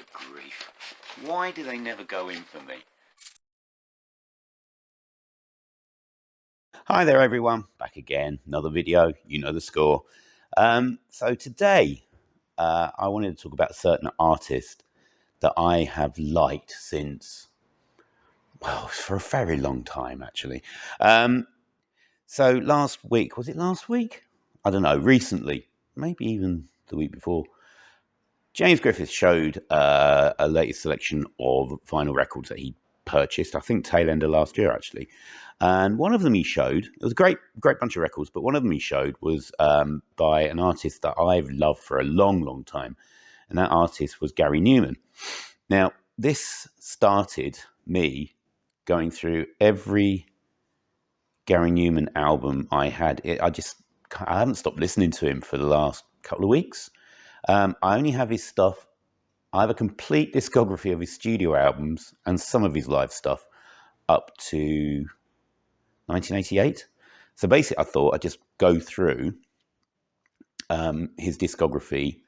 Good grief. Why do they never go in for me? Hi there everyone, back again, another video, you know the score. So today I wanted to talk about a certain artist that I have liked since, well, for a very long time actually. So last week, was it last week? I don't know, recently, maybe even the week before, James Griffiths showed a latest selection of vinyl records that he purchased, I think tail end of last year actually. And one of them he showed, it was a great bunch of records, but one of them he showed was by an artist that I've loved for a long time. And that artist was Gary Numan. Now, this started me going through every Gary Numan album I had. I haven't stopped listening to him for the last couple of weeks. I only have his stuff. I have a complete discography of his studio albums and some of his live stuff up to 1988. So basically, I thought I'd just go through his discography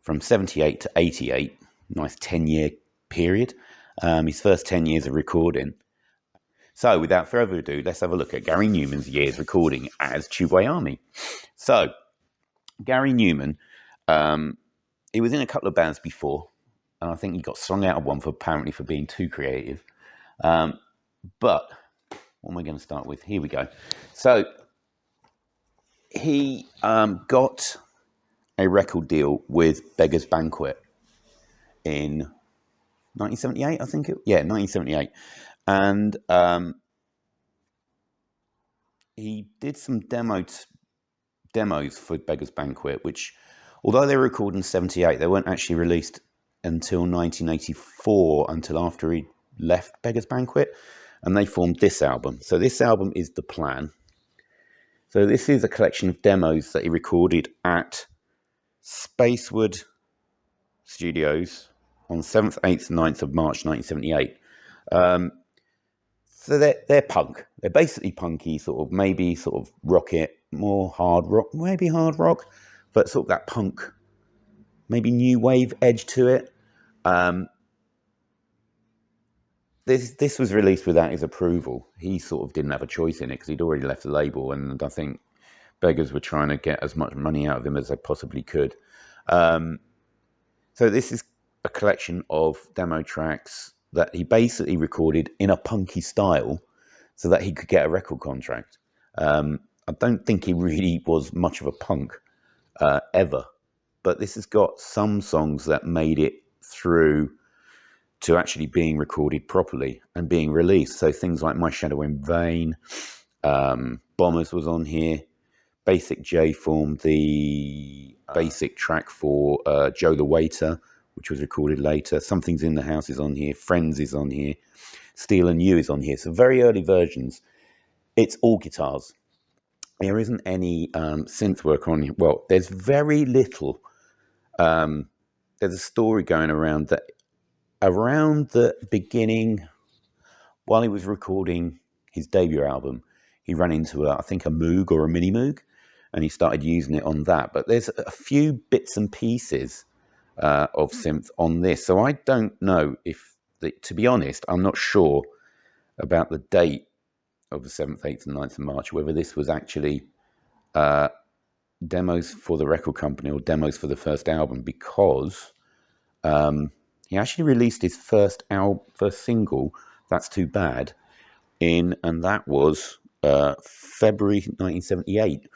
from 78 to 88. Nice 10-year period. His first 10 years of recording. So without further ado, let's have a look at Gary Numan's years recording as Tubeway Army. So Gary Numan, he was in a couple of bands before, and I think he got slung out of one apparently for being too creative. But what am I going to start with? Here we go. So he got a record deal with Beggars Banquet in 1978, I think. 1978. And he did some demos for Beggars Banquet, which, although they were recorded in 78, they weren't actually released until 1984, until after he left Beggars Banquet, and they formed this album. So this album is The Plan. So this is a collection of demos that he recorded at Spacewood Studios on 7th, 8th, and 9th of March 1978. So they're punk. They're basically punky, sort of, maybe sort of rocket, more hard rock, maybe hard rock, but sort of that punk, maybe new wave edge to it. This was released without his approval. He sort of didn't have a choice in it because he'd already left the label, and I think Beggars were trying to get as much money out of him as they possibly could. So this is a collection of demo tracks that he basically recorded in a punky style so that he could get a record contract. I don't think he really was much of a punk ever, but this has got some songs that made it through to actually being recorded properly and being released. So things like My Shadow in Vain, Bombers was on here, Basic J formed the basic track for Joe the Waiter, which was recorded later. Something's in the House is on here, Friends is on here, Steel and You is on here. So very early versions. It's all guitars. There isn't any synth work on here. Well, there's very little. There's a story going around that around the beginning, while he was recording his debut album, he ran into I think a Moog or a Mini Moog, and he started using it on that. But there's a few bits and pieces of synth on this. So I don't know if, to be honest, I'm not sure about the date of the 7th, 8th and 9th of March, whether this was actually demos for the record company or demos for the first album, because he actually released his first single, That's Too Bad, and that was February 1978,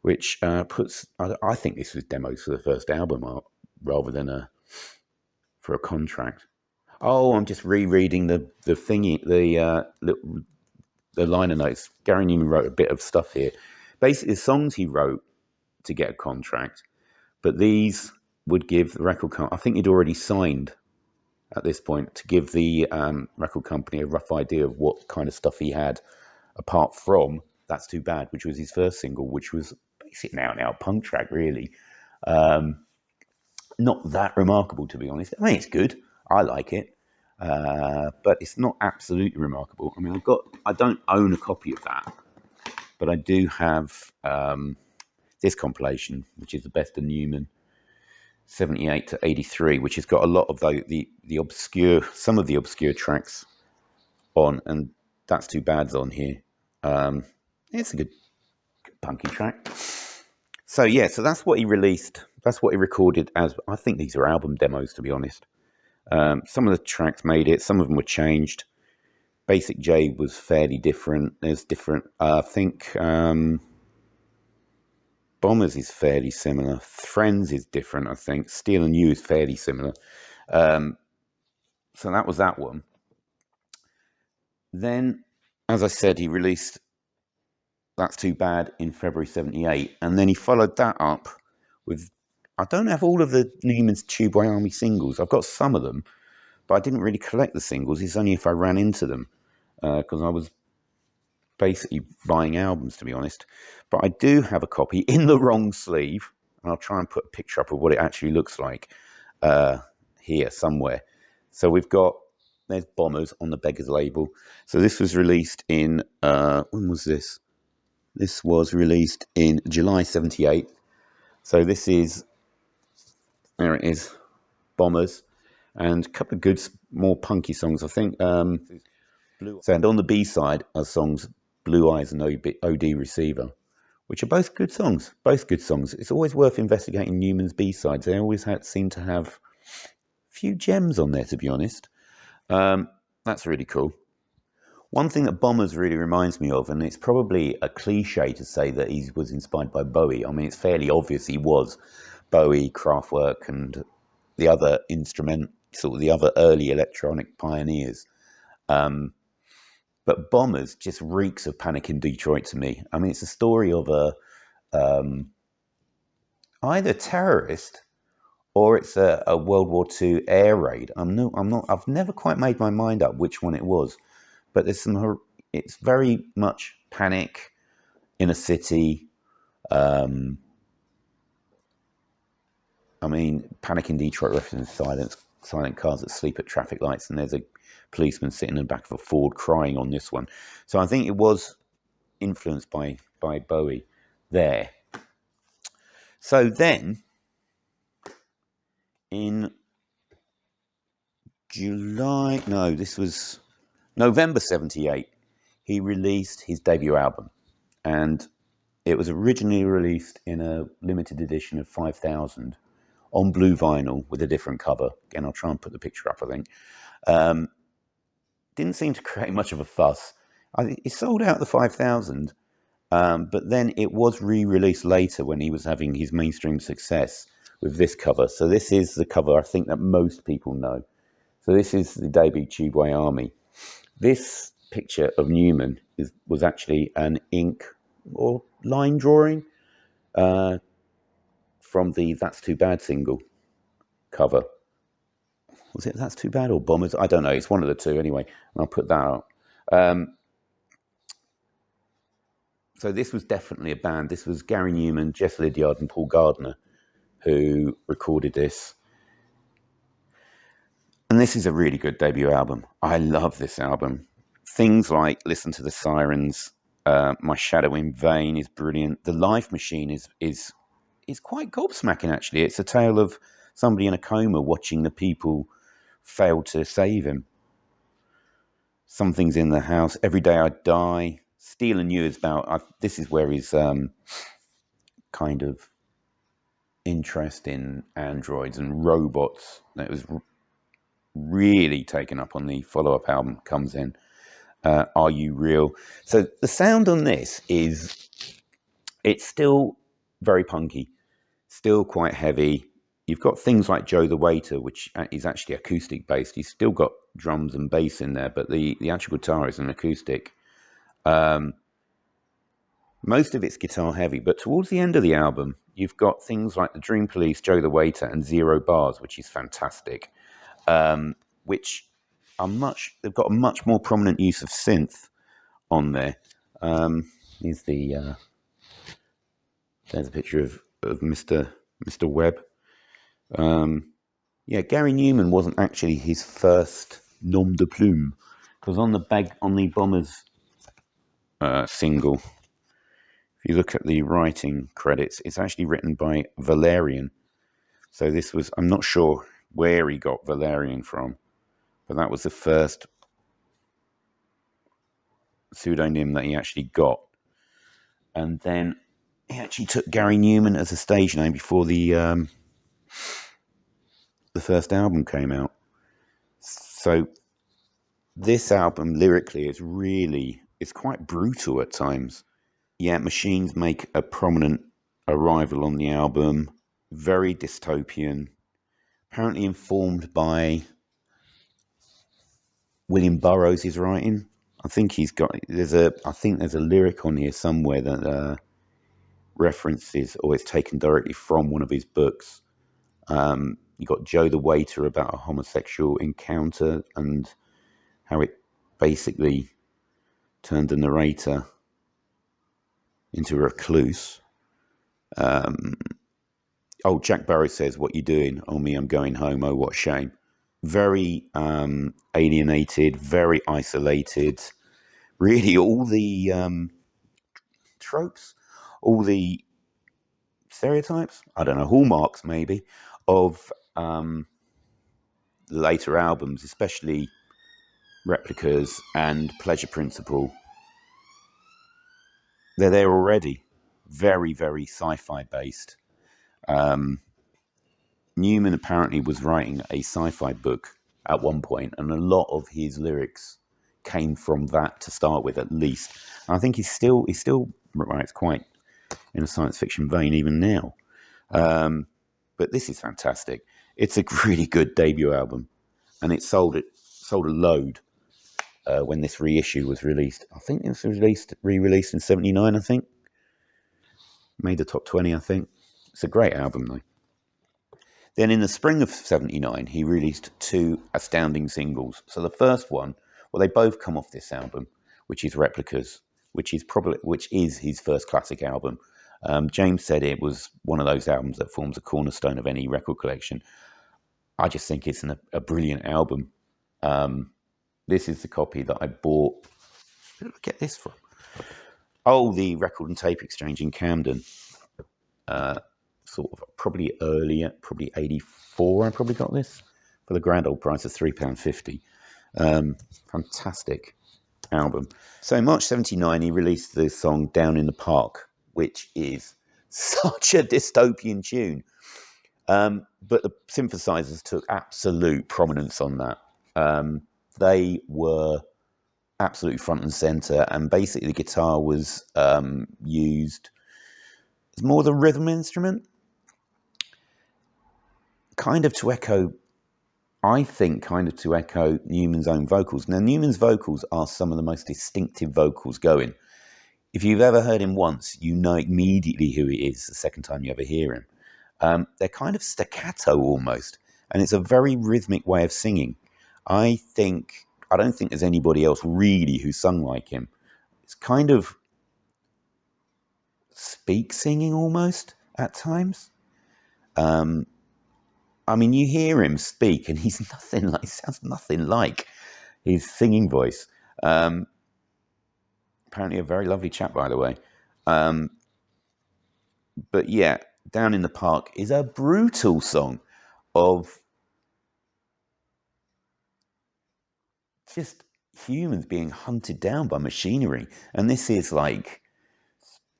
which puts, I think this was demos for the first album art rather than for a contract. Oh, I'm just rereading the thingy, the liner notes. Gary Numan wrote a bit of stuff here. Basically, the songs he wrote to get a contract, but these would give the record company, I think he'd already signed at this point, to give the record company a rough idea of what kind of stuff he had, apart from That's Too Bad, which was his first single, which was basic now punk track, really. Not that remarkable, to be honest. I mean, it's good. I like it. But it's not absolutely remarkable. I mean, I don't own a copy of that, but I do have this compilation, which is the best of Numan. 78 to 83, which has got a lot of the obscure, some of the obscure tracks on, and That's Too Bad's on here. It's a good punky track. So yeah, so that's what he released. That's what he recorded as, I think these are album demos, to be honest. Some of the tracks made it, some of them were changed. Basic J was fairly different. There's different, I think Bombers is fairly similar. Friends is different, I think. Steel and You is fairly similar. So that was that one. Then, as I said, he released That's Too Bad in February 78. And then he followed that up with, I don't have all of the Numan's Tubeway Army singles. I've got some of them, but I didn't really collect the singles. It's only if I ran into them, because I was basically buying albums, to be honest. But I do have a copy in the wrong sleeve. And I'll try and put a picture up of what it actually looks like here somewhere. So we've got, there's Bombers on the Beggars label. So this was released in, when was this? This was released in July 78. So this is, there it is, Bombers. And a couple of good, more punky songs, I think. So, and on the B-side are songs Blue Eyes and OD Receiver, which are both good songs. Both good songs. It's always worth investigating Numan's B-sides. They always seem to have a few gems on there, to be honest. That's really cool. One thing that Bombers really reminds me of, and it's probably a cliche to say that he was inspired by Bowie. I mean, it's fairly obvious he was. Bowie, Kraftwerk, and the other sort of the other early electronic pioneers. But Bombers just reeks of Panic in Detroit to me. I mean, it's a story of a either terrorist or it's a World War II air raid. I've never quite made my mind up which one it was. But there's it's very much panic in a city. I mean, Panic in Detroit references silent cars that sleep at traffic lights, and there's a policeman sitting in the back of a Ford crying on this one. So I think it was influenced by Bowie there. So then, in this was November 78, he released his debut album, and it was originally released in a limited edition of 5,000 on blue vinyl with a different cover. Again, I'll try and put the picture up, I think. Didn't seem to create much of a fuss. It sold out the 5,000, but then it was re-released later when he was having his mainstream success with this cover. So this is the cover I think that most people know. So this is the debut Tubeway Army. This picture of Numan was actually an ink or line drawing from the That's Too Bad single cover. Was it That's Too Bad or Bombers? I don't know. It's one of the two anyway. And I'll put that out. So this was definitely a band. This was Gary Numan, Jeff Lydiard, and Paul Gardner who recorded this. And this is a really good debut album. I love this album. Things like Listen to the Sirens, My Shadow in Vain is brilliant. The Life Machine is quite gobsmacking, actually. It's a tale of somebody in a coma watching the people fail to save him. Something's in the House, Every Day I Die. Steel and You is about, this is where his kind of interest in androids and robots that was really taken up on the follow-up album comes in. Are You Real? So the sound on this it's still very punky, still quite heavy. You've got things like Joe the Waiter, which is actually acoustic based. You've still got drums and bass in there, but the actual guitar is an acoustic. Most of it's guitar heavy, but towards the end of the album, you've got things like the Dream Police, Joe the Waiter, and Zero Bars, which is fantastic. Which are they've got a much more prominent use of synth on there. There's a picture of Mr. Webb. Yeah, Gary Numan wasn't actually his first nom de plume, because on the Bombers single, if you look at the writing credits, it's actually written by Valerian, So this was, I'm not sure where he got Valerian from, but that was the first pseudonym that he actually got. And then he actually took Gary Numan as a stage name before the first album came out. So this album lyrically is really, it's quite brutal at times. Yeah, machines make a prominent arrival on the album. Very dystopian. Apparently informed by William Burroughs' writing. I think there's a lyric on here somewhere that references, or it's taken directly from one of his books. You got Joe the Waiter about a homosexual encounter and how it basically turned the narrator into a recluse. Jack Burrows says, "What you doing?" "Oh, me, I'm going home. Oh, what a shame." Very alienated, very isolated. Really, all the tropes, all the stereotypes, I don't know, hallmarks maybe, of later albums, especially Replicas and Pleasure Principle. They're there already. Very, very sci-fi based. Numan apparently was writing a sci-fi book at one point, and a lot of his lyrics came from that to start with, at least. And I think he still writes quite in a science fiction vein even now. But this is fantastic. It's a really good debut album, and it sold a load when this reissue was released. I think it was re-released in '79. I think made the top 20. I think it's a great album though. Then in the spring of '79, he released two astounding singles. So the first one, well, they both come off this album, which is Replicas, which is his first classic album. James said it was one of those albums that forms a cornerstone of any record collection. I just think it's a brilliant album. This is the copy that I bought. Where did I get this from? Oh, the Record and Tape Exchange in Camden. Sort of probably earlier, probably '84. I probably got this for the grand old price of £3.50. Fantastic album. So in March '79, he released the song "Down in the Park," which is such a dystopian tune. But the synthesizers took absolute prominence on that. They were absolutely front and center, and basically the guitar was used as more the rhythm instrument, kind of to echo Numan's own vocals. Now, Numan's vocals are some of the most distinctive vocals going. If you've ever heard him once, you know immediately who he is the second time you ever hear him. They're kind of staccato almost, and it's a very rhythmic way of singing. I don't think there's anybody else really who sung like him. It's kind of speak singing almost at times. I mean, you hear him speak, and he sounds nothing like his singing voice. Apparently, a very lovely chap, by the way. But yeah, "Down in the Park" is a brutal song of just humans being hunted down by machinery, and this is like,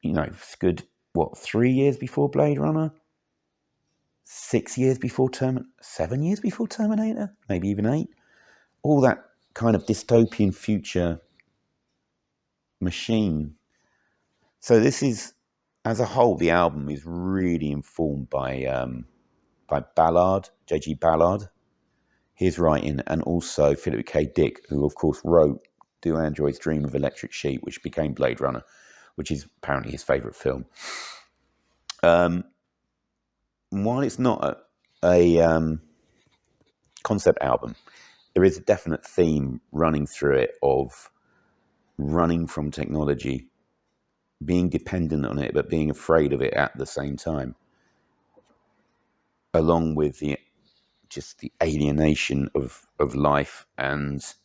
it's good. What, 3 years before Blade Runner? 6 years before 7 years before Terminator, maybe even 8. All that kind of dystopian future machine. So this is, as a whole, the album is really informed by Ballard, J.G. Ballard, his writing, and also Philip K. Dick, who of course wrote "Do Androids Dream of Electric Sheep," which became Blade Runner, which is apparently his favourite film. While it's not a concept album, there is a definite theme running through it of running from technology, being dependent on it, but being afraid of it at the same time, along with the alienation of life and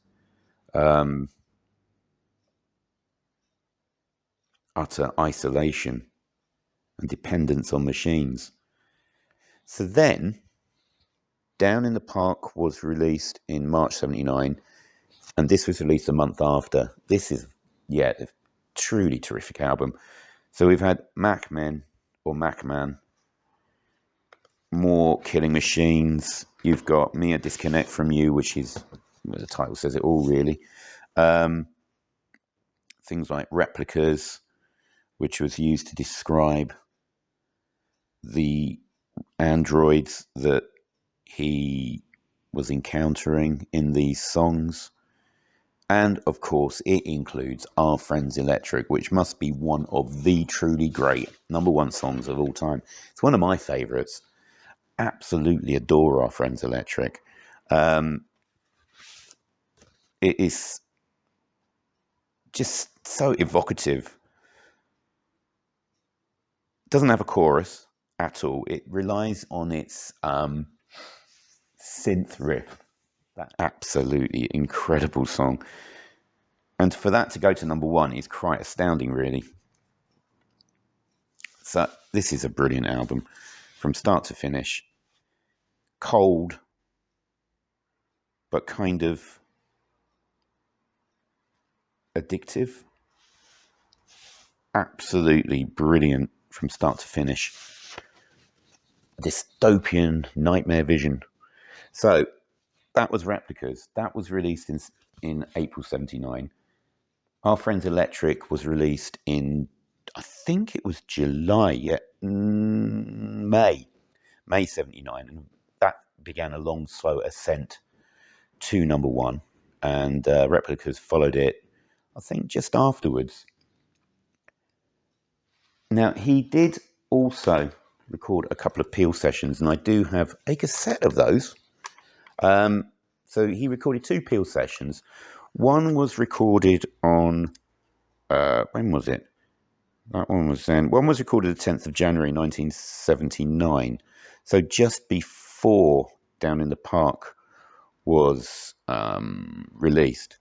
utter isolation and dependence on machines. So then, Down in the Park was released in March 79, and this was released a month after. This is, yeah, a truly terrific album. So we've had Mac Men, or Mac Man, more Killing Machines. You've got Me a Disconnect from You, which is, well, the title says it all, really. Things like Replicas, which was used to describe the androids that he was encountering in these songs. And of course, it includes Our Friends Electric, which must be one of the truly great #1 songs of all time. It's one of my favourites. Absolutely adore Our Friends Electric. It is just so evocative. Doesn't have a chorus at all. It relies on its synth riff. That absolutely incredible song. And for that to go to #1 is quite astounding, really. So this is a brilliant album from start to finish. Cold, but kind of addictive. Absolutely brilliant from start to finish. Dystopian nightmare vision. So that was Replicas. That was released in April 79. Our Friends Electric was released in, I think it was July, May 79. And that began a long, slow ascent to #1. And Replicas followed it, I think, just afterwards. Now, he did also record a couple of Peel sessions, and I do have a cassette of those. So he recorded 2 Peel sessions. One was recorded on, when was it? That one was then. One was recorded the 10th of January 1979. So just before Down in the Park was released.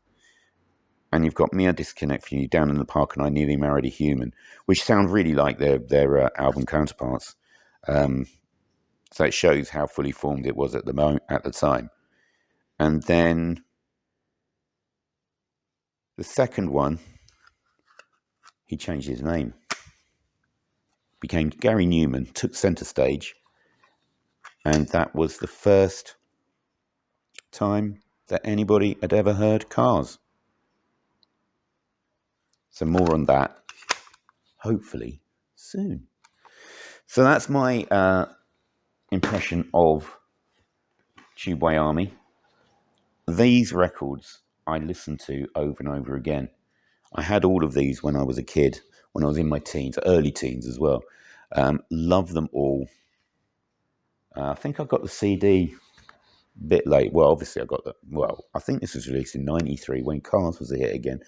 And you've got Me a Disconnect from You, Down in the Park, and I Nearly Married a Human, which sound really like their album counterparts. So it shows how fully formed it was at the time. And then the second one, he changed his name. Became Gary Numan, took centre stage, and that was the first time that anybody had ever heard Cars. So more on that, hopefully, soon. So that's my impression of Tubeway Army. These records I listened to over and over again. I had all of these when I was a kid, when I was in my teens, early teens as well. Love them all. I think I got the CD a bit late. Well, obviously I got I think this was released in 93 when Cars was a hit again.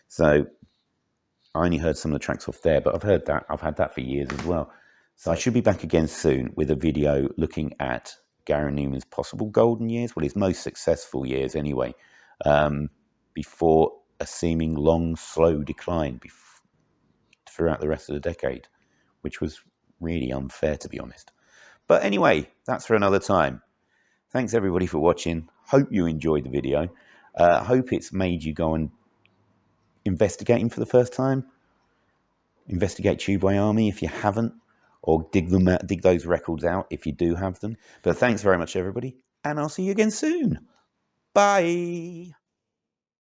So I only heard some of the tracks off there, but I've heard that. I've had that for years as well. So I should be back again soon with a video looking at Gary Numan's possible golden years, well, his most successful years anyway, before a seeming long, slow decline throughout the rest of the decade, which was really unfair, to be honest. But anyway, that's for another time. Thanks, everybody, for watching. Hope you enjoyed the video. Hope it's made you go and investigate him for the first time. Investigate Tubeway Army if you haven't, or dig those records out if you do have them. But thanks very much, everybody, and I'll see you again soon. Bye.